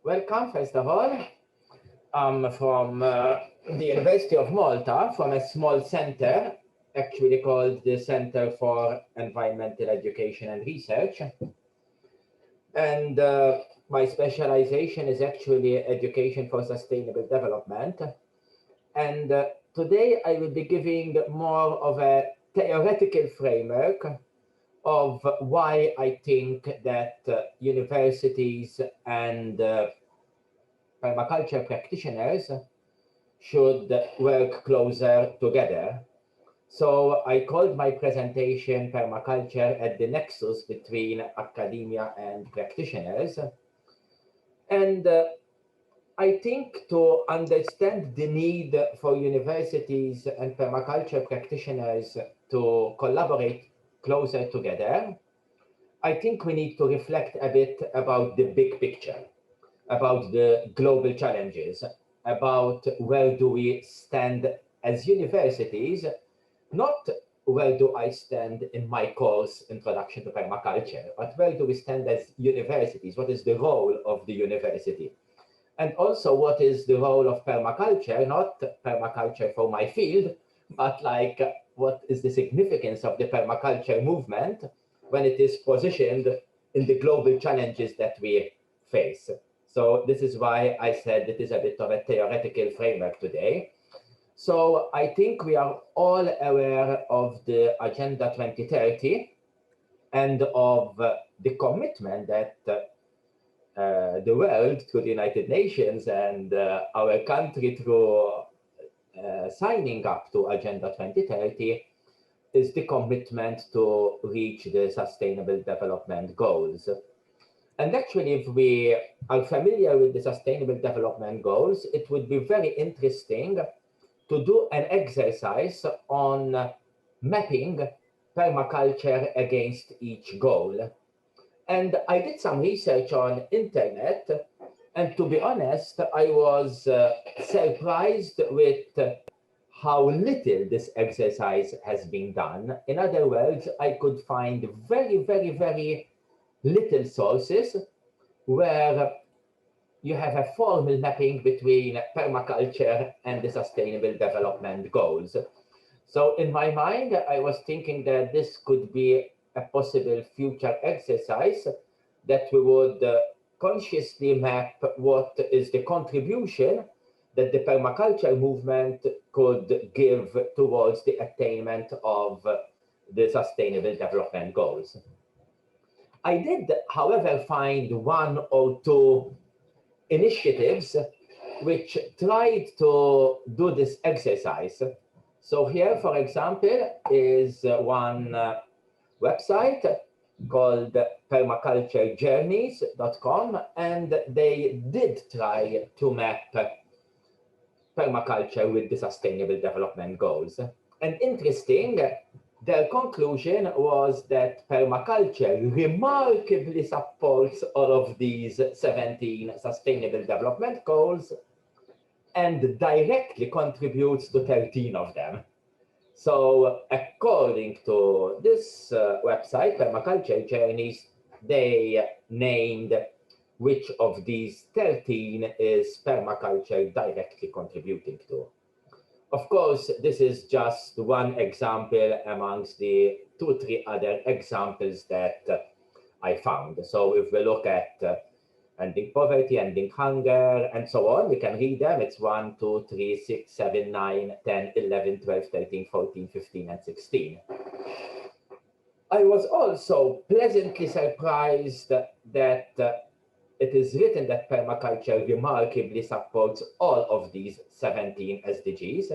Welcome, first of all. I'm from the University of Malta, from a small center, actually called the Center for Environmental Education and Research. And my specialization is actually education for sustainable development. And today I will be giving more of a theoretical framework of why I think that universities and permaculture practitioners should work closer together. So I called my presentation Permaculture at the nexus between academia and practitioners. And I think to understand the need for universities and permaculture practitioners to collaborate closer together, I think we need to reflect a bit about the big picture, about the global challenges, about where do we stand as universities, not where do I stand in my course, Introduction to Permaculture, but where do we stand as universities? What is the role of the university? And also what is the role of permaculture, not permaculture for my field, but like what is the significance of the permaculture movement when it is positioned in the global challenges that we face. So this is why I said it is a bit of a theoretical framework today. So I think we are all aware of the Agenda 2030 and of the commitment that the world through the United Nations and our country through signing up to Agenda 2030 is the commitment to reach the Sustainable Development Goals. And actually, if we are familiar with the Sustainable Development Goals, it would be very interesting to do an exercise on mapping permaculture against each goal. And I did some research on internet, and to be honest, I was surprised with how little this exercise has been done. In other words, I could find very little sources where you have a formal mapping between permaculture and the Sustainable Development Goals. So in my mind, I was thinking that this could be a possible future exercise that we would consciously map what is the contribution that the permaculture movement could give towards the attainment of the Sustainable Development Goals. I did, however, find one or two initiatives which tried to do this exercise. So here, for example, is one website called permaculturejourneys.com, and they did try to map permaculture with the Sustainable Development Goals. And interesting, their conclusion was that permaculture remarkably supports all of these 17 Sustainable Development Goals and directly contributes to 13 of them. So according to this website, Permaculture Journeys, they named which of these 13 is permaculture directly contributing to. Of course, this is just one example amongst the 2-3 other examples that I found. So if we look at ending poverty, ending hunger, and so on, we can read them. It's 1, 2, 3, 6, 7, 9, 10, 11, 12, 13, 14, 15, and 16. I was also pleasantly surprised that it is written that permaculture remarkably supports all of these 17 SDGs,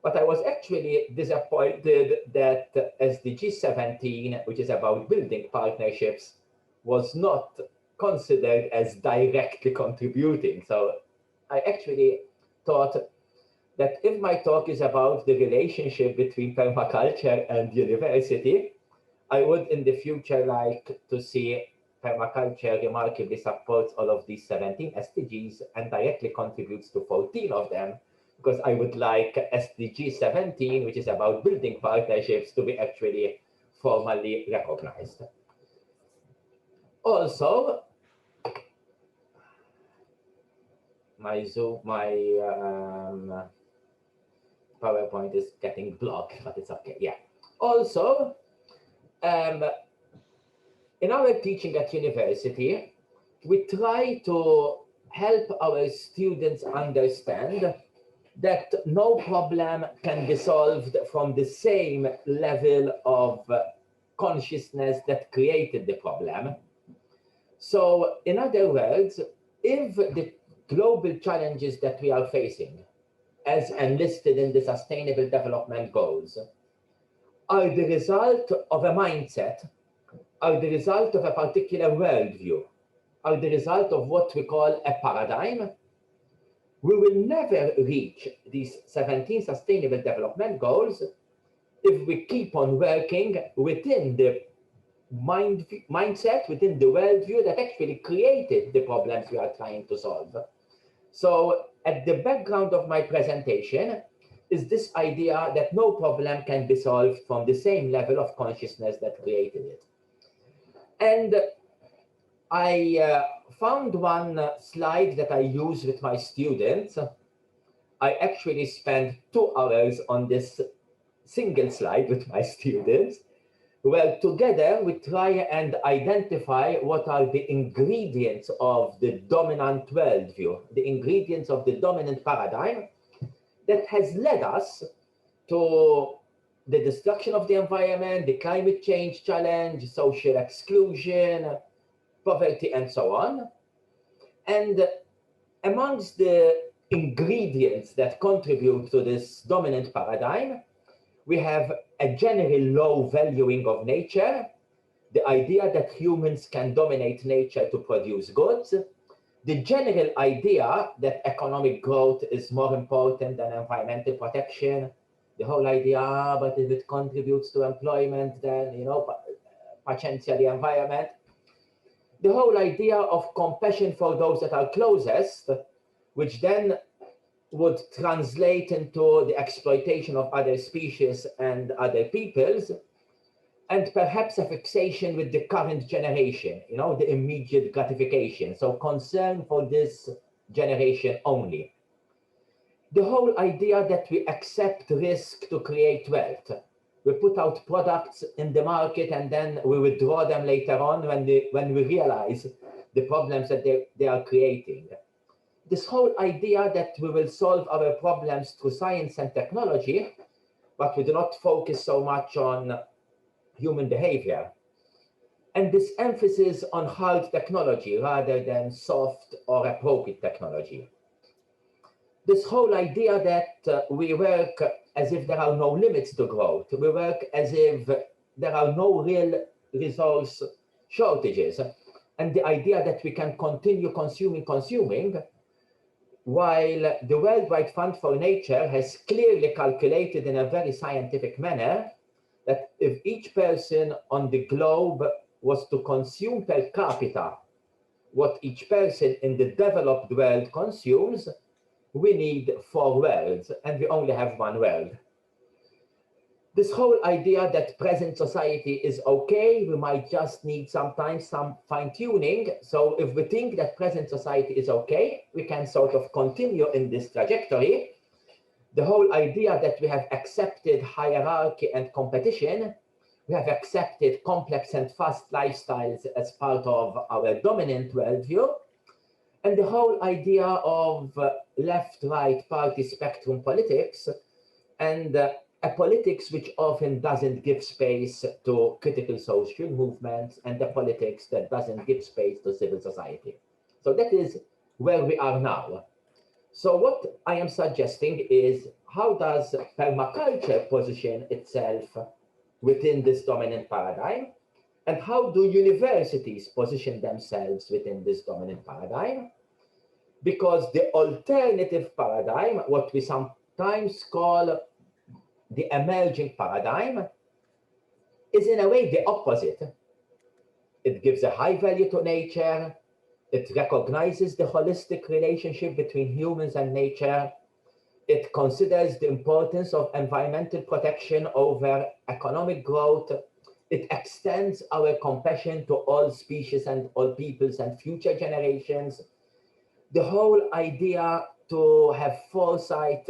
but I was actually disappointed that SDG 17, which is about building partnerships, was not considered as directly contributing. So I actually thought that if my talk is about the relationship between permaculture and university, I would in the future like to see permaculture remarkably supports all of these 17 SDGs and directly contributes to 14 of them, because I would like SDG 17, which is about building partnerships, to be actually formally recognized. Also, my Zoom, my PowerPoint is getting blocked, but it's okay. Yeah. Also, in our teaching at university, we try to help our students understand that no problem can be solved from the same level of consciousness that created the problem. So, in other words, if the global challenges that we are facing, as enlisted in the Sustainable Development Goals, are the result of a mindset, are the result of a particular worldview, are the result of what we call a paradigm, we will never reach these 17 Sustainable Development Goals if we keep on working within the mindset, within the worldview that actually created the problems we are trying to solve. So at the background of my presentation is this idea that no problem can be solved from the same level of consciousness that created it. And I found one slide that I use with my students. I actually spent 2 hours on this single slide with my students. Well, together we try and identify what are the ingredients of the dominant worldview, the ingredients of the dominant paradigm that has led us to the destruction of the environment, the climate change challenge, social exclusion, poverty, and so on. And amongst the ingredients that contribute to this dominant paradigm, we have a generally low valuing of nature, the idea that humans can dominate nature to produce goods, the general idea that economic growth is more important than environmental protection, the whole idea, but if it contributes to employment, then, potentially environment. The whole idea of compassion for those that are closest, which then would translate into the exploitation of other species and other peoples, and perhaps a fixation with the current generation, the immediate gratification. So concern for this generation only. The whole idea that we accept risk to create wealth. We put out products in the market and then we withdraw them later on when we realize the problems that they are creating. This whole idea that we will solve our problems through science and technology, but we do not focus so much on human behavior. And this emphasis on hard technology rather than soft or appropriate technology. This whole idea that we work as if there are no limits to growth. We work as if there are no real resource shortages. And the idea that we can continue consuming, while the Worldwide Fund for Nature has clearly calculated in a very scientific manner that if each person on the globe was to consume per capita what each person in the developed world consumes, we need 4 worlds, and we only have 1 world. This whole idea that present society is okay, we might just need sometimes some fine-tuning. So if we think that present society is okay, we can sort of continue in this trajectory. The whole idea that we have accepted hierarchy and competition, we have accepted complex and fast lifestyles as part of our dominant worldview, and the whole idea of left-right party spectrum politics and a politics which often doesn't give space to critical social movements and a politics that doesn't give space to civil society. So that is where we are now. So what I am suggesting is, how does permaculture position itself within this dominant paradigm? And how do universities position themselves within this dominant paradigm? Because the alternative paradigm, what we sometimes call the emerging paradigm, is in a way the opposite. It gives a high value to nature. It recognizes the holistic relationship between humans and nature. It considers the importance of environmental protection over economic growth. It extends our compassion to all species and all peoples and future generations. the whole idea to have foresight,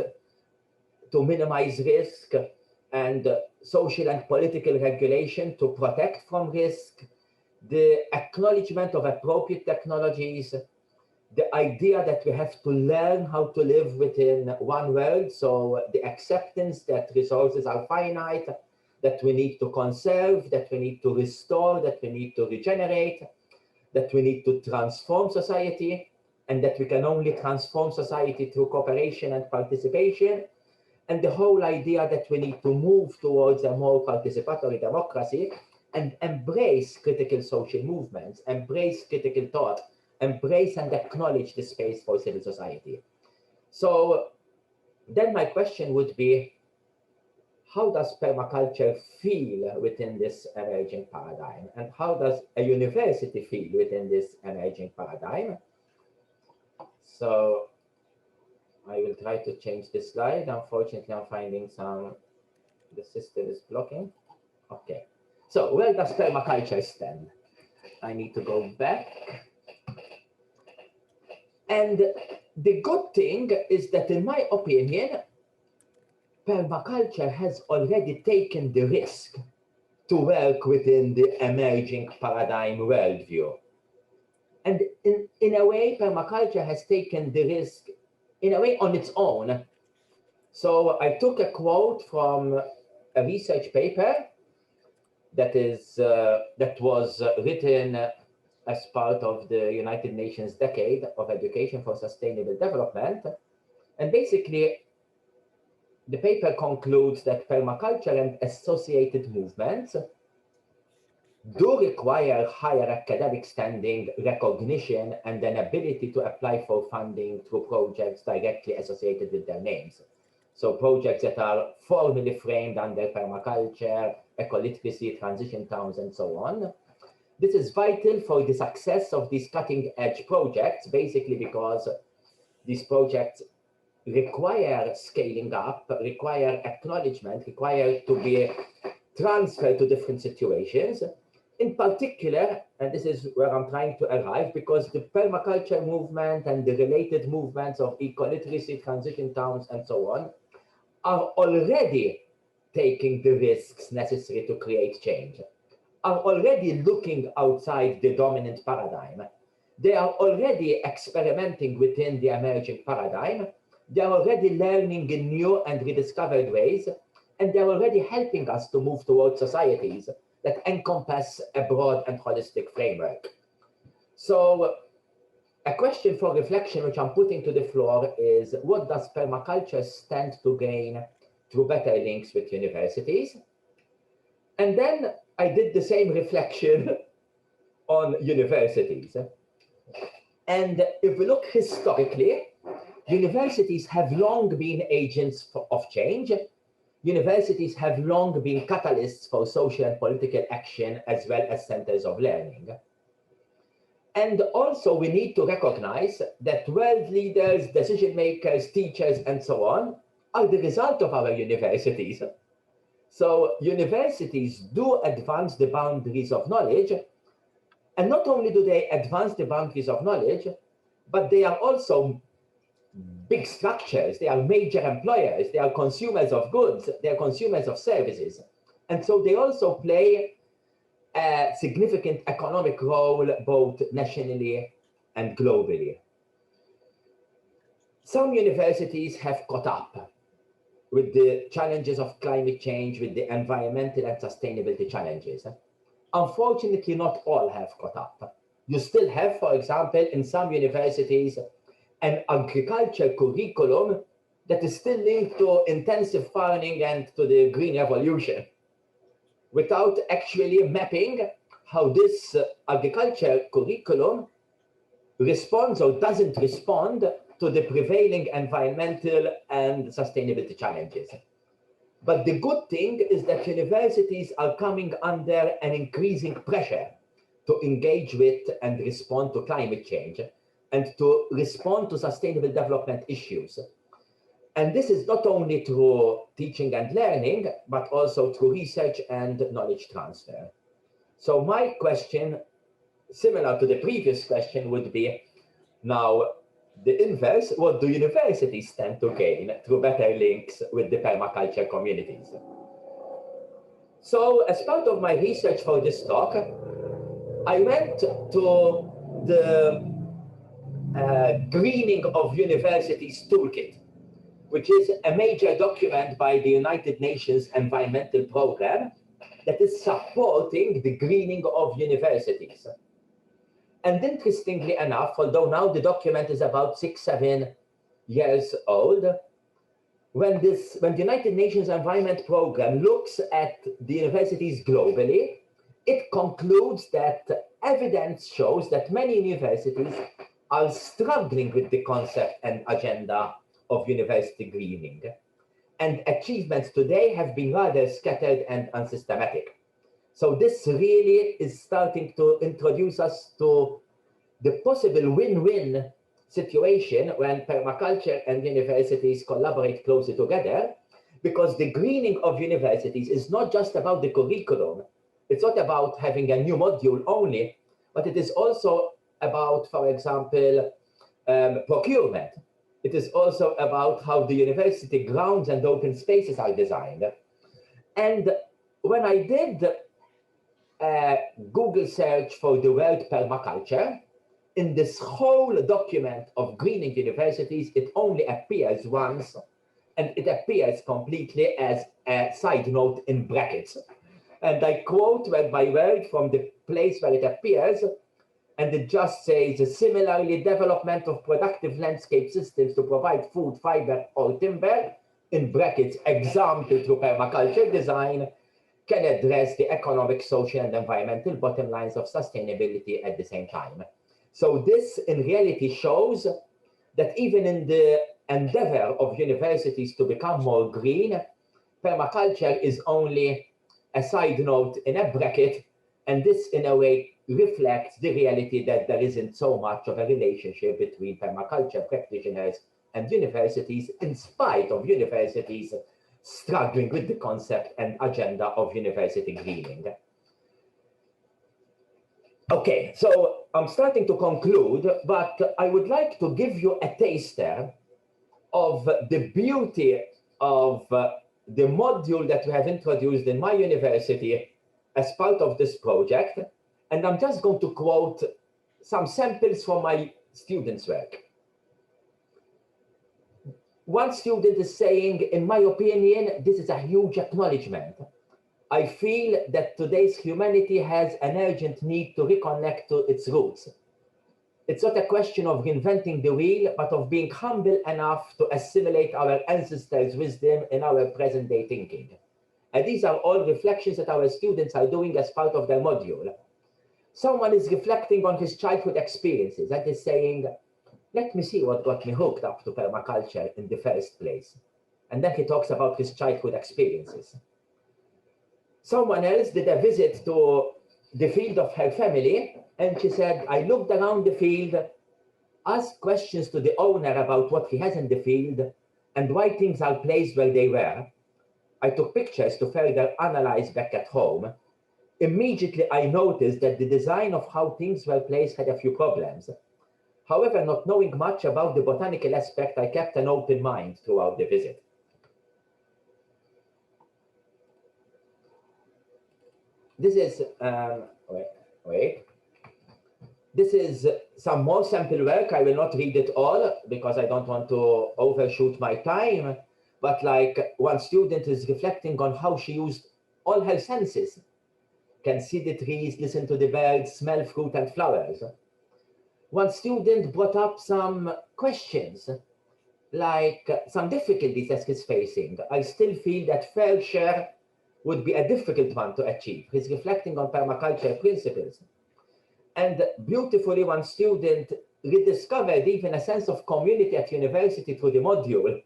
to minimize risk, and social and political regulation to protect from risk, the acknowledgement of appropriate technologies, the idea that we have to learn how to live within one world, so the acceptance that resources are finite, that we need to conserve, that we need to restore, that we need to regenerate, that we need to transform society, and that we can only transform society through cooperation and participation, and the whole idea that we need to move towards a more participatory democracy and embrace critical social movements, embrace critical thought, embrace and acknowledge the space for civil society. So then my question would be, how does permaculture feel within this emerging paradigm? And how does a university feel within this emerging paradigm? So I will try to change this slide. Unfortunately, I'm finding the system is blocking. Okay. So where does permaculture stand? I need to go back. And the good thing is that, in my opinion, permaculture has already taken the risk to work within the emerging paradigm worldview. And in a way, permaculture has taken the risk, in a way, on its own. So I took a quote from a research paper that was written as part of the United Nations Decade of Education for Sustainable Development. And basically, the paper concludes that permaculture and associated movements do require higher academic standing, recognition, and an ability to apply for funding through projects directly associated with their names. So projects that are formally framed under permaculture, eco-literacy, transition towns, and so on. This is vital for the success of these cutting-edge projects, basically because these projects require scaling up, require acknowledgement, require to be transferred to different situations. In particular, and this is where I'm trying to arrive, because the permaculture movement and the related movements of eco-literacy, transition towns, and so on, are already taking the risks necessary to create change, are already looking outside the dominant paradigm. They are already experimenting within the emerging paradigm. They are already learning in new and rediscovered ways, and they're already helping us to move towards societies that encompass a broad and holistic framework. So a question for reflection, which I'm putting to the floor, is what does permaculture stand to gain through better links with universities? And then I did the same reflection on universities. And if we look historically, universities have long been agents of change. Universities have long been catalysts for social and political action, as well as centers of learning. And also we need to recognize that world leaders, decision makers, teachers, and so on are the result of our universities. So universities do advance the boundaries of knowledge. And not only do they advance the boundaries of knowledge, but they are also big structures. They are major employers. They are consumers of goods. They are consumers of services. And so they also play a significant economic role, both nationally and globally. Some universities have caught up with the challenges of climate change, with the environmental and sustainability challenges. Unfortunately, not all have caught up. You still have, for example, in some universities, an agriculture curriculum that is still linked to intensive farming and to the green revolution, without actually mapping how this agriculture curriculum responds or doesn't respond to the prevailing environmental and sustainability challenges. But the good thing is that universities are coming under an increasing pressure to engage with and respond to climate change and to respond to sustainable development issues. And this is not only through teaching and learning, but also through research and knowledge transfer. So my question, similar to the previous question, would be, now, the inverse, what do universities tend to gain through better links with the permaculture communities? So as part of my research for this talk, I went to the Greening of Universities Toolkit, which is a major document by the United Nations Environmental Programme that is supporting the greening of universities. And interestingly enough, although now the document is about 6-7 years old, when the United Nations Environment Programme looks at the universities globally, it concludes that evidence shows that many universities are struggling with the concept and agenda of university greening. And achievements today have been rather scattered and unsystematic. So this really is starting to introduce us to the possible win-win situation when permaculture and universities collaborate closely together, because the greening of universities is not just about the curriculum. It's not about having a new module only, but it is also about, for example, procurement. It is also about how the university grounds and open spaces are designed. And when I did a Google search for the word permaculture, in this whole document of greening universities, it only appears once, and it appears completely as a side note in brackets. And I quote word by word from the place where it appears, and it just says, similarly, development of productive landscape systems to provide food, fiber, or timber, in brackets, example through permaculture design, can address the economic, social, and environmental bottom lines of sustainability at the same time. So this, in reality, shows that even in the endeavor of universities to become more green, permaculture is only a side note in a bracket, and this, in a way, reflects the reality that there isn't so much of a relationship between permaculture practitioners and universities, in spite of universities struggling with the concept and agenda of university greening. Okay, so I'm starting to conclude, but I would like to give you a taster of the beauty of the module that we have introduced in my university as part of this project. And I'm just going to quote some samples from my students' work. One student is saying, in my opinion, this is a huge acknowledgement. I feel that today's humanity has an urgent need to reconnect to its roots. It's not a question of reinventing the wheel, but of being humble enough to assimilate our ancestors' wisdom in our present-day thinking. And these are all reflections that our students are doing as part of their module. Someone is reflecting on his childhood experiences and is saying, let me see what got me hooked up to permaculture in the first place. And then he talks about his childhood experiences. Someone else did a visit to the field of her family, and she said, I looked around the field, asked questions to the owner about what he has in the field and why things are placed where they were. I took pictures to further analyze back at home. Immediately, I noticed that the design of how things were placed had a few problems. However, not knowing much about the botanical aspect, I kept an open mind throughout the visit. This is, This is some more sample work. I will not read it all because I don't want to overshoot my time. But like one student is reflecting on how she used all her senses. Can see the trees, listen to the birds, smell fruit and flowers. One student brought up some questions, like some difficulties that he's facing. I still feel that fair share would be a difficult one to achieve. He's reflecting on permaculture principles. And beautifully, one student rediscovered even a sense of community at university through the module.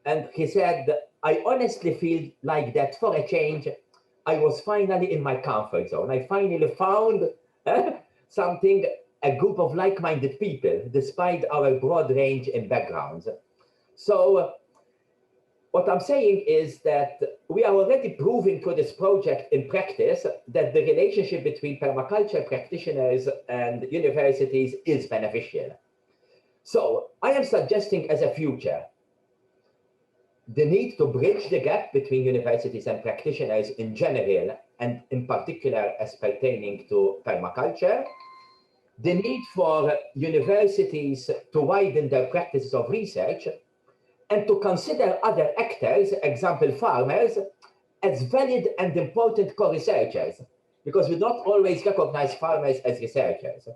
And he said, I honestly feel like that for a change, I was finally in my comfort zone. I finally found something, a group of like-minded people, despite our broad range in backgrounds. So what I'm saying is that we are already proving through this project in practice that the relationship between permaculture practitioners and universities is beneficial. So I am suggesting as a future, the need to bridge the gap between universities and practitioners in general, and in particular as pertaining to permaculture, the need for universities to widen their practices of research, and to consider other actors, example farmers, as valid and important co-researchers, because we don't always recognize farmers as researchers.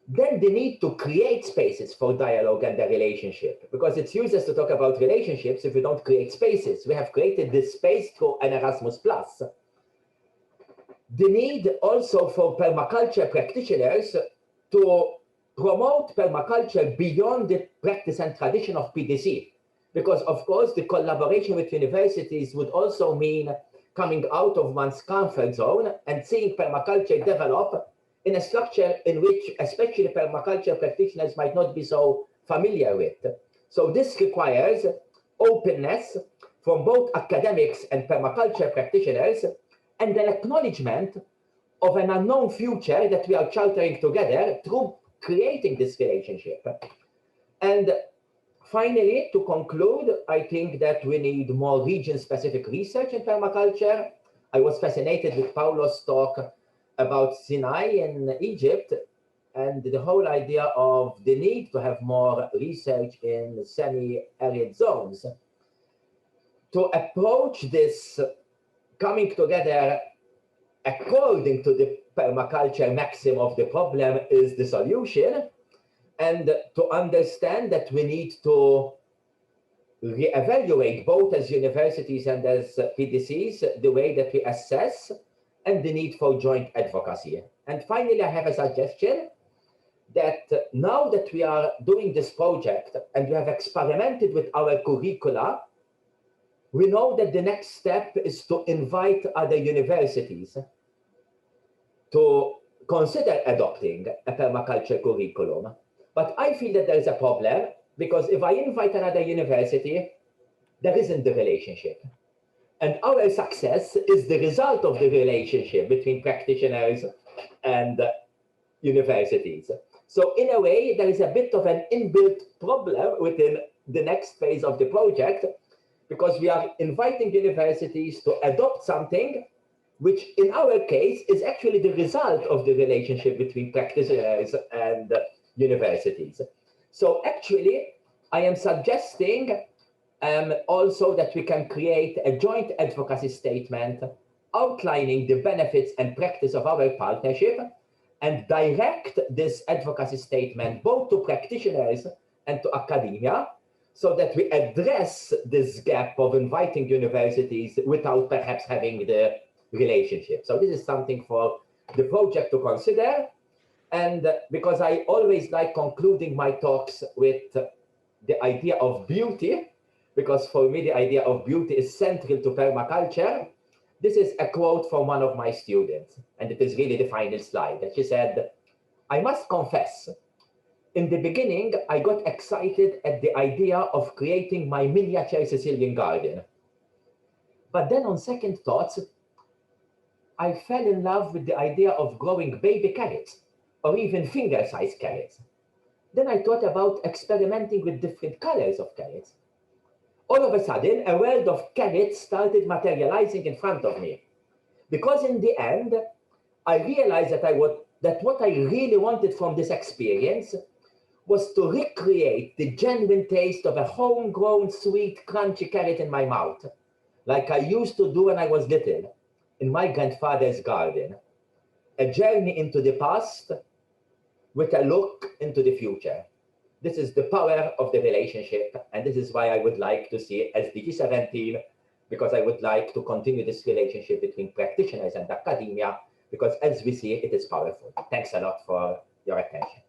Then the need to create spaces for dialogue and the relationship, because it's useless to talk about relationships if we don't create spaces. We have created this space through an Erasmus+. The need also for permaculture practitioners to promote permaculture beyond the practice and tradition of PDC, because of course the collaboration with universities would also mean coming out of one's comfort zone and seeing permaculture develop in a structure in which especially permaculture practitioners might not be so familiar with. So this requires openness from both academics and permaculture practitioners, and an acknowledgement of an unknown future that we are chartering together through creating this relationship. And finally, to conclude, I think that we need more region-specific research in permaculture. I was fascinated with Paulo's talk about Sinai in Egypt, and the whole idea of the need to have more research in semi-arid zones. To approach this coming together according to the permaculture maxim of the problem is the solution, and to understand that we need to reevaluate both as universities and as PDCs the way that we assess, and the need for joint advocacy. And finally, I have a suggestion that now that we are doing this project and we have experimented with our curricula, we know that the next step is to invite other universities to consider adopting a permaculture curriculum. But I feel that there is a problem, because if I invite another university, there isn't the relationship. And our success is the result of the relationship between practitioners and universities. So in a way, there is a bit of an inbuilt problem within the next phase of the project, because we are inviting universities to adopt something which in our case is actually the result of the relationship between practitioners and universities. So actually, I am suggesting also that we can create a joint advocacy statement outlining the benefits and practice of our partnership, and direct this advocacy statement both to practitioners and to academia, so that we address this gap of inviting universities without perhaps having the relationship. So this is something for the project to consider. And because I always like concluding my talks with the idea of beauty, because for me the idea of beauty is central to permaculture, this is a quote from one of my students, and it is really the final slide. She said, "I must confess, in the beginning, I got excited at the idea of creating my miniature Sicilian garden. But then on second thoughts, I fell in love with the idea of growing baby carrots, or even finger-sized carrots. Then I thought about experimenting with different colors of carrots. All of a sudden, a world of carrots started materializing in front of me. Because in the end, I realized that what I really wanted from this experience was to recreate the genuine taste of a homegrown, sweet, crunchy carrot in my mouth, like I used to do when I was little, in my grandfather's garden. A journey into the past with a look into the future. This is the power of the relationship, and this is why I would like to see SDG 17, because I would like to continue this relationship between practitioners and academia, because as we see, it is powerful." Thanks a lot for your attention.